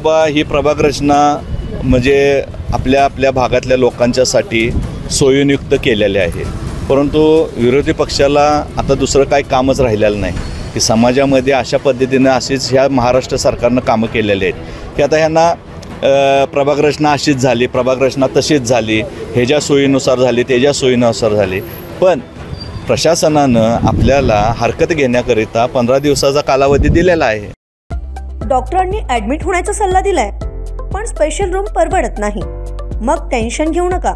बाबा ही प्रभाग रचना म्हणजे आपल्या भागातल्या लोकांच्यासाठी सोयीनियुक्त केलेले आहे, परंतु विरोधी पक्षाला आता दुसरं काही कामच राहिलेलं नाही की समाजामध्ये अशा पद्धतीने अशीच ह्या महाराष्ट्र सरकारनं कामं केलेले आहेत की आता ह्यांना प्रभाग रचना अशीच झाली, प्रभाग रचना तशीच झाली, ह्याच्या सोयीनुसार झाली, त्याच्या सोयीनुसार झाली। पण प्रशासनानं आपल्याला हरकत घेण्याकरिता 15 दिवसाचा कालावधी दिलेला आहे। डॉक्टरांनी ॲडमिट होण्याचा सल्ला दिलाय, पण स्पेशल रूम परवडत नाही। मग टेन्शन घेऊ नका।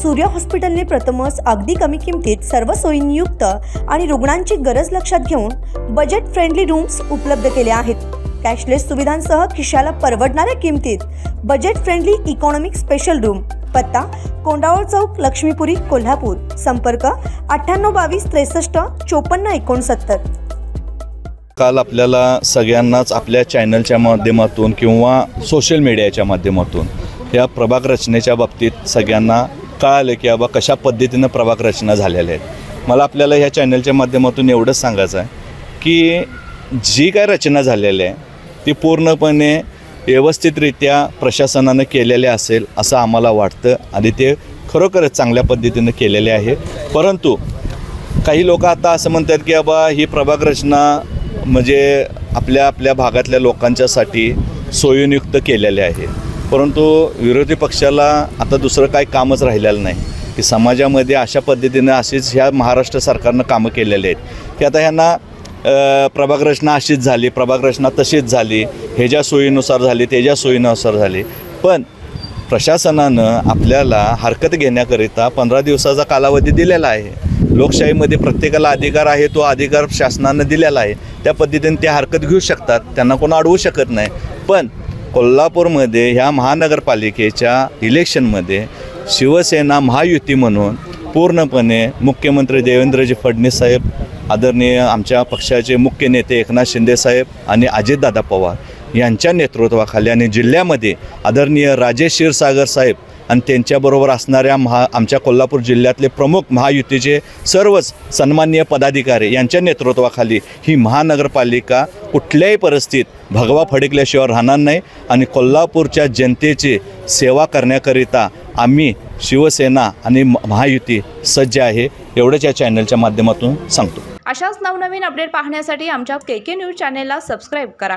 सूर्य हॉस्पिटलने प्रथमच अगदी कमी किमतीत सर्व सोयींयुक्त आणि रुग्णांची गरज लक्षात घेऊन बजेट फ्रेंडली रूम्स उपलब्ध केले आहेत। कॅशलेस सुविधांसह खिशाला परवडणाऱ्या किमतीत budget friendly economic special room. पत्ता कोंडावळ चौक, लक्ष्मीपुरी, कोल्हापूर। संपर्क 9822 63 54 69। काल आपल्याला सगळ्यांनाच आपल्या चॅनलच्या माध्यमातून किंवा सोशल मीडियाच्या माध्यमातून या प्रभाग रचनेच्या बाबतीत सगळ्यांना कळालं की बाबा कशा पद्धतीनं प्रभाग रचना झालेल्या आहेत। मला आपल्याला ह्या चॅनलच्या माध्यमातून एवढंच सांगायचं आहे की जी काय रचना झालेली आहे ती पूर्णपणे व्यवस्थितरित्या प्रशासनानं केलेले असेल असं आम्हाला वाटतं आणि ते खरोखरच चांगल्या पद्धतीनं केलेले आहे। परंतु काही लोक आता असं म्हणतात की बाबा ही प्रभाग रचना म्हणजे आपल्या भागातल्या लोकांच्यासाठी सोयीनियुक्त केलेले आहे, परंतु विरोधी पक्षाला आता दुसरं काही कामच राहिलेलं नाही की समाजामध्ये अशा पद्धतीनं अशीच ह्या महाराष्ट्र सरकारनं कामं केलेले आहेत की आता ह्यांना प्रभाग रचना अशीच झाली, प्रभाग रचना तशीच झाली, ह्याच्या सोयीनुसार झाली, त्याच्या सोयीनुसार झाली। पण प्रशासनानं आपल्याला हरकत घेण्याकरिता 15 दिवसाचा कालावधी दिलेला आहे। लोकशाहीमध्ये प्रत्येकाला अधिकार आहे, तो अधिकार शासनानं दिलेला आहे, त्या पद्धतीने ते हरकत घेऊ शकतात, त्यांना कोण अडवू शकत नाही। पण कोल्हापूरमध्ये ह्या महानगरपालिकेच्या इलेक्शनमध्ये शिवसेना महायुती म्हणून पूर्णपणे मुख्यमंत्री देवेंद्रजी फडणवीस साहेब, आदरणीय आमच्या पक्षाचे मुख्य नेते एकनाथ शिंदे साहेब आणि अजितदादा पवार यांच्या नेतृत्वाखाली आणि जिल्ह्यामध्ये आदरणीय राजेश क्षीरसागर साहेब आणि त्यांच्याबरोबर असणाऱ्या आमच्या कोल्हापूर जिल्ह्यातले प्रमुख महायुतीचे सर्वच सन्माननीय पदाधिकारी यांच्या नेतृत्वाखाली ही महानगरपालिका कुठल्याही परिस्थितीत भगवा फडकल्याशिवाय राहणार नाही आणि कोल्हापूरच्या जनतेची सेवा करण्याकरिता आम्ही शिवसेना आणि महायुती सज्ज आहे, एवढंच या चॅनलच्या माध्यमातून सांगतो। अशाच नवनवीन अपडेट पाहण्यासाठी आमच्या KK न्यूज चॅनेलला सबस्क्राइब करा।